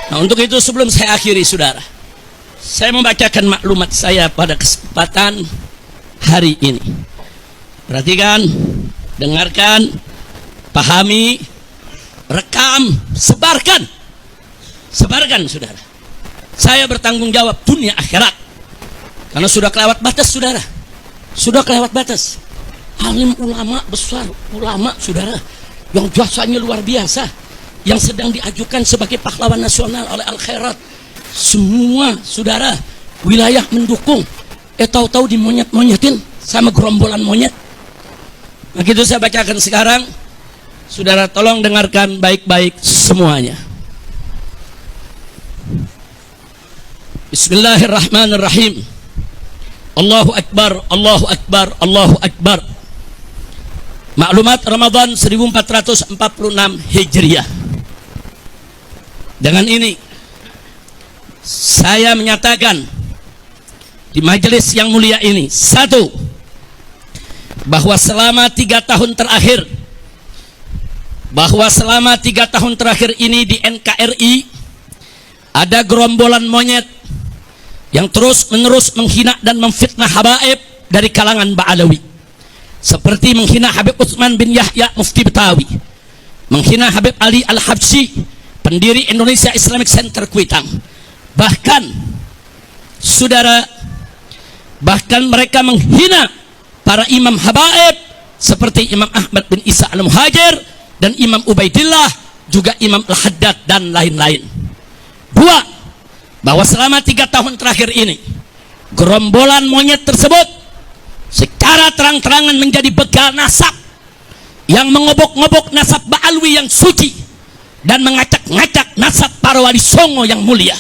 Nah, untuk itu sebelum saya akhiri, saudara, saya membacakan maklumat saya pada kesempatan hari ini. Perhatikan, dengarkan, pahami, rekam, sebarkan. Sebarkan, saudara. Saya bertanggung jawab dunia akhirat. Karena sudah kelewat batas, saudara. Sudah kelewat batas. Alim ulama besar, ulama, saudara, yang jasanya luar biasa, yang sedang diajukan sebagai pahlawan nasional oleh Al-Khairat. Semua, saudara, wilayah mendukung. Tahu-tahu dimonyet-monyetin sama gerombolan monyet. Begitu saya bacakan sekarang. Saudara, tolong dengarkan baik-baik semuanya. Bismillahirrahmanirrahim. Allahu Akbar, Allahu Akbar, Allahu Akbar. Maklumat Ramadan 1446 Hijriah. Dengan ini saya menyatakan di majelis yang mulia ini, satu, bahwa selama 3 tahun terakhir ini di NKRI ada gerombolan monyet yang terus menerus menghina dan memfitnah habaib dari kalangan Ba'alawi, seperti menghina Habib Utsman bin Yahya Mufti Betawi, menghina Habib Ali Al-Habsyi, pendiri Indonesia Islamic Center Kuitang. Bahkan, saudara, mereka menghina para imam habaib seperti Imam Ahmad bin Isa Al-Muhajir dan Imam Ubaidillah, juga Imam Al-Haddad dan lain-lain. Dua, bahwa selama 3 tahun terakhir ini gerombolan monyet tersebut secara terang-terangan menjadi begal nasab yang mengobok-ngobok nasab Ba'alwi yang suci dan mengacak-ngacak nasab para wali songo yang mulia.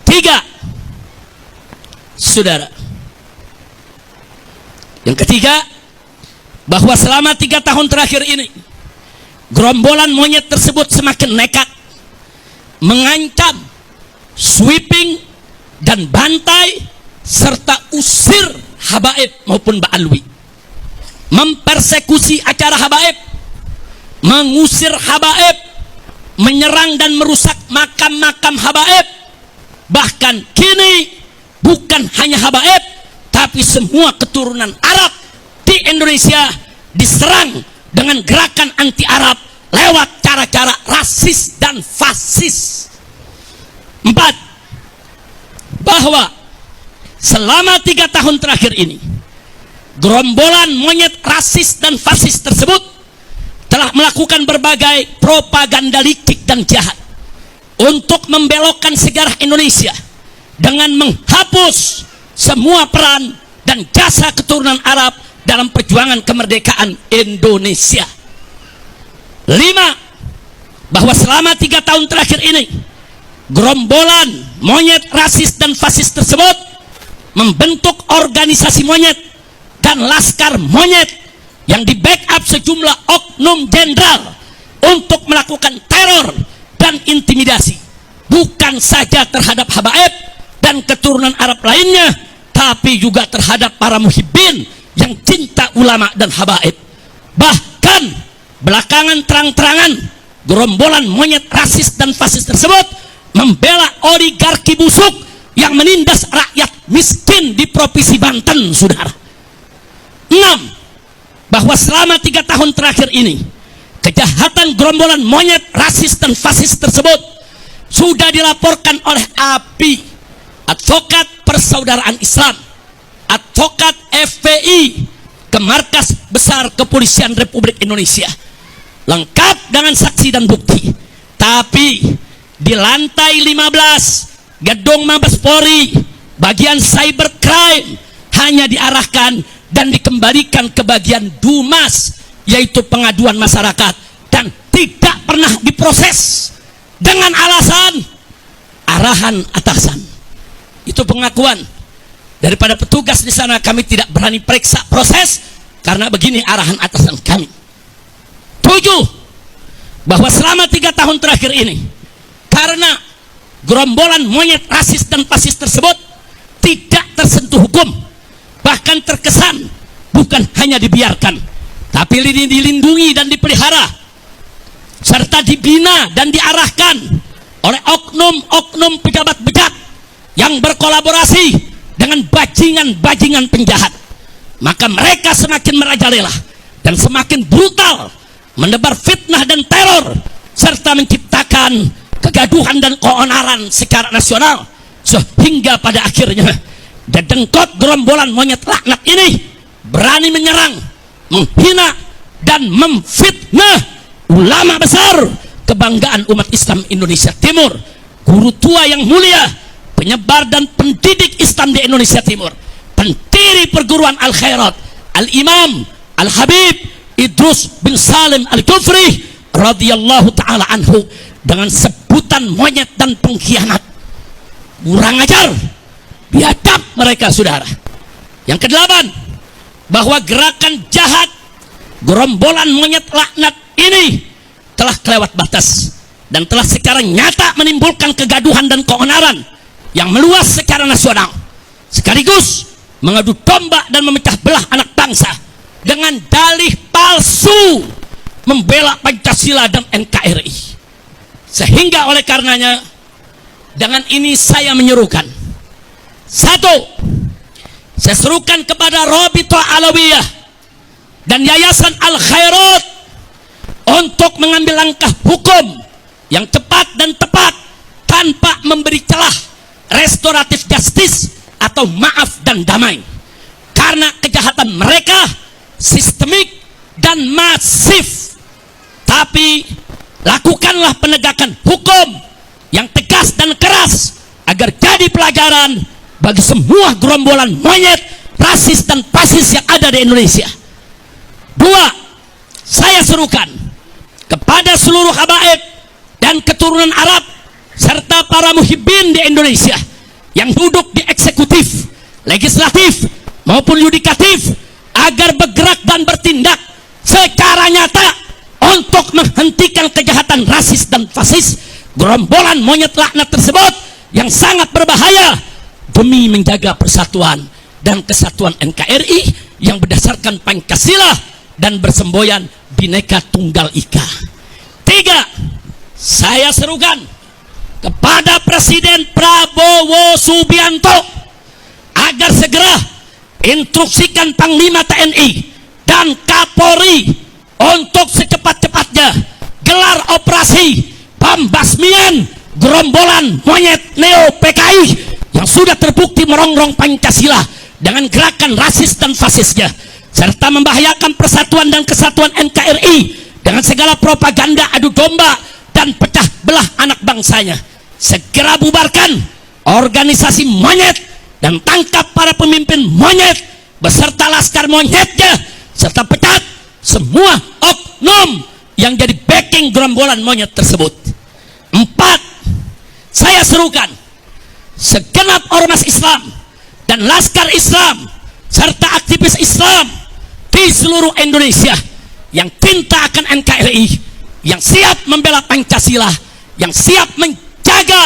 3, saudara, yang ketiga, bahwa selama 3 tahun terakhir ini gerombolan monyet tersebut semakin nekat mengancam, sweeping dan bantai serta usir habaib maupun Ba'alwi, mempersekusi acara habaib, mengusir habaib, menyerang dan merusak makam-makam habaib. Bahkan kini bukan hanya habaib, tapi semua keturunan Arab di Indonesia diserang dengan gerakan anti Arab lewat cara-cara rasis dan fasis. 4, bahwa selama 3 tahun terakhir ini gerombolan monyet rasis dan fasis tersebut telah melakukan berbagai propaganda licik dan jahat untuk membelokkan sejarah Indonesia dengan menghapus semua peran dan jasa keturunan Arab dalam perjuangan kemerdekaan Indonesia. 5, bahwa selama 3 tahun terakhir ini gerombolan monyet rasis dan fasis tersebut membentuk organisasi monyet dan laskar monyet yang di-backup sejumlah oknum jenderal untuk melakukan teror dan intimidasi, bukan saja terhadap habaib dan keturunan Arab lainnya, tapi juga terhadap para muhibbin yang cinta ulama dan habaib. Bahkan belakangan terang-terangan gerombolan monyet rasis dan fasis tersebut membela oligarki busuk yang menindas rakyat miskin di Provinsi Banten, saudara. 6, bahwa selama 3 tahun terakhir ini kejahatan gerombolan monyet rasis dan fasis tersebut sudah dilaporkan oleh API, Advokat Persaudaraan Islam, Advokat FPI, ke Markas Besar Kepolisian Republik Indonesia, lengkap dengan saksi dan bukti. Tapi di lantai 15 gedung Mabes Polri bagian cybercrime hanya diarahkan dan dikembalikan ke bagian Dumas, yaitu pengaduan masyarakat, dan tidak pernah diproses dengan alasan arahan atasan. Itu pengakuan daripada petugas di sana. Kami tidak berani periksa proses karena begini arahan atasan kami. 7, bahwa selama 3 tahun terakhir ini karena gerombolan monyet rasis dan fasis tersebut tidak tersentuh hukum, bahkan terkesan bukan hanya dibiarkan, tapi dilindungi dan dipelihara serta dibina dan diarahkan oleh oknum yang berkolaborasi dengan bajingan-bajingan penjahat, maka mereka semakin merajalela dan semakin brutal menebar fitnah dan teror serta menciptakan kegaduhan dan keonaran secara nasional, sehingga pada akhirnya dedengkot gerombolan monyet laknat ini berani menyerang, menghina dan memfitnah ulama besar kebanggaan umat Islam Indonesia Timur, guru tua yang mulia, penyebar dan pendidik Islam di Indonesia Timur, pendiri perguruan Al-Khairat, Al-Imam Al-Habib Idrus bin Salim Al-Kufri radhiyallahu ta'ala anhu, dengan sebutan monyet dan pengkhianat. Kurang ajar, biadab mereka, saudara. Yang kedelapan, bahwa gerakan jahat gerombolan monyet laknat ini telah kelewat batas dan telah secara nyata menimbulkan kegaduhan dan keonaran yang meluas secara nasional, sekaligus mengadu domba dan memecah belah anak bangsa dengan dalih palsu membela Pancasila dan NKRI. Sehingga oleh karenanya, dengan ini saya menyerukan, satu, saya serukan kepada Rabithah Alawiyah dan Yayasan Al-Khairat untuk mengambil langkah hukum yang cepat dan tepat tanpa memberi celah restoratif justice atau maaf dan damai, karena kejahatan mereka sistemik dan masif. Tapi lakukanlah penegakan hukum yang tegas dan keras agar jadi pelajaran bagi semua gerombolan monyet, rasis dan fasis yang ada di Indonesia. Dua, saya serukan kepada seluruh habaib dan keturunan Arab serta para muhibbin di Indonesia yang duduk di eksekutif, legislatif maupun yudikatif agar bergerak dan bertindak secara nyata untuk menghentikan kejahatan rasis dan fasis gerombolan monyet laknat tersebut yang sangat berbahaya demi menjaga persatuan dan kesatuan NKRI yang berdasarkan Pancasila dan bersemboyan Bhinneka Tunggal Ika. Tiga, saya serukan kepada Presiden Prabowo Subianto agar segera instruksikan Panglima TNI dan Kapolri untuk secepat-cepatnya gelar operasi pembasmian gerombolan monyet neo PKI yang sudah terbukti merongrong Pancasila dengan gerakan rasis dan fasisnya, serta membahayakan persatuan dan kesatuan NKRI dengan segala propaganda adu domba dan pecah belah anak bangsanya. Segera bubarkan organisasi monyet dan tangkap para pemimpin monyet beserta laskar monyetnya, serta pecat semua oknum yang jadi backing gerombolan monyet tersebut. Empat, saya serukan segenap ormas Islam dan laskar Islam serta aktivis Islam di seluruh Indonesia yang cinta akan NKRI, yang siap membela Pancasila, yang siap menjaga,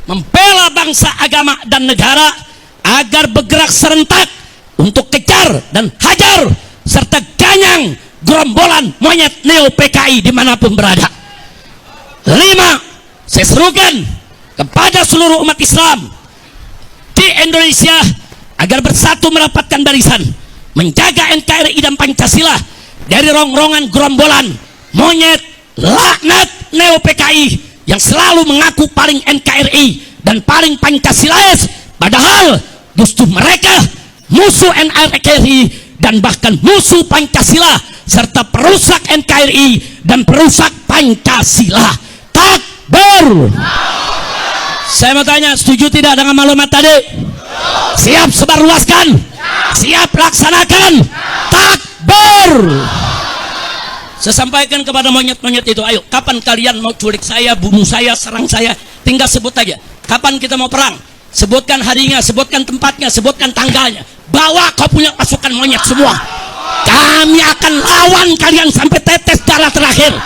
membela bangsa, agama, dan negara agar bergerak serentak untuk kejar dan hajar serta ganyang gerombolan monyet neo PKI dimanapun berada. Lima, saya serukan kepada seluruh umat Islam di Indonesia agar bersatu merapatkan barisan menjaga NKRI dan Pancasila dari rongrongan gerombolan monyet laknat neo PKI yang selalu mengaku paling NKRI dan paling Pancasilais, padahal justru mereka musuh NKRI dan bahkan musuh Pancasila serta perusak NKRI dan perusak Pancasila. Takbir. Saya mau tanya, setuju tidak dengan maklumat tadi? Siap sebarluaskan? Siap laksanakan? Takbir. Saya sampaikan kepada monyet-monyet itu, ayo, kapan kalian mau culik saya, bunuh saya, serang saya? Tinggal sebut aja. Kapan kita mau perang? Sebutkan harinya, sebutkan tempatnya, sebutkan tanggalnya. Bawa kau punya pasukan monyet semua. Kami akan lawan kalian sampai tetes darah terakhir.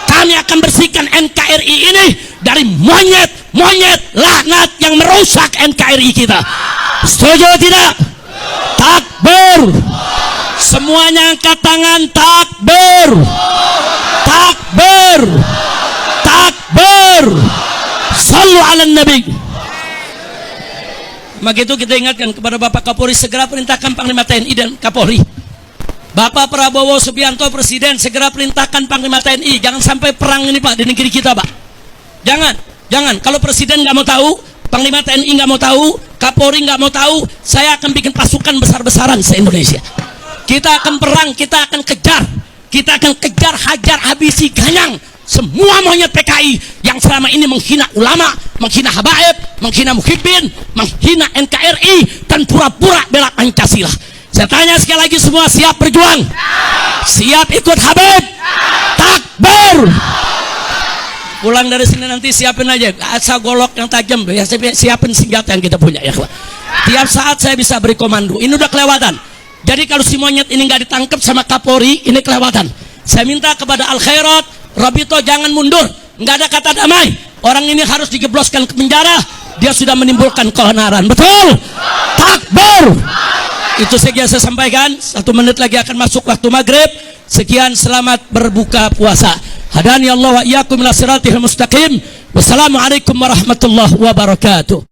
Kami akan bersihkan NKRI ini dari monyet-monyet laknat yang merusak NKRI kita. Setuju tidak? Takbir. Semuanya angkat tangan. Takbir. Takbir. Takbir. Sallu ala nabi. Maka itu kita ingatkan kepada Bapak Kapolri, segera perintahkan Panglima TNI dan Kapolri. Bapak Prabowo Subianto Presiden, segera perintahkan Panglima TNI. Jangan sampai perang ini Pak di negeri kita Pak. Jangan. Kalau Presiden nggak mau tahu, Panglima TNI nggak mau tahu, Kapolri nggak mau tahu, saya akan bikin pasukan besar-besaran se-Indonesia. Kita akan perang, kita akan kejar, hajar, habisi, ganyang semua monyet PKI yang selama ini menghina ulama, menghina habaib, menghina muhibbin, menghina NKRI, dan pura-pura bela Pancasila. Saya tanya sekali lagi, semua siap berjuang? Siap ikut Habib? Takbir! Pulang dari sini nanti siapin aja asal golok yang tajam, ya siapin senjata yang kita punya ya. Tiap saat saya bisa beri komando. Ini udah kelewatan. Jadi kalau si monyet ini nggak ditangkap sama Kapolri, ini kelewatan. Saya minta kepada Al Khairat, Robito jangan mundur, nggak ada kata damai. Orang ini harus digebloskan ke penjara. Dia sudah menimbulkan keonaran. Betul? Takbir! Itu saja saya sampaikan. 1 menit lagi akan masuk waktu maghrib. Sekian, selamat berbuka puasa. Hadani Allah wa iyyakum ila siratil mustaqim. Wassalamualaikum warahmatullahi wabarakatuh.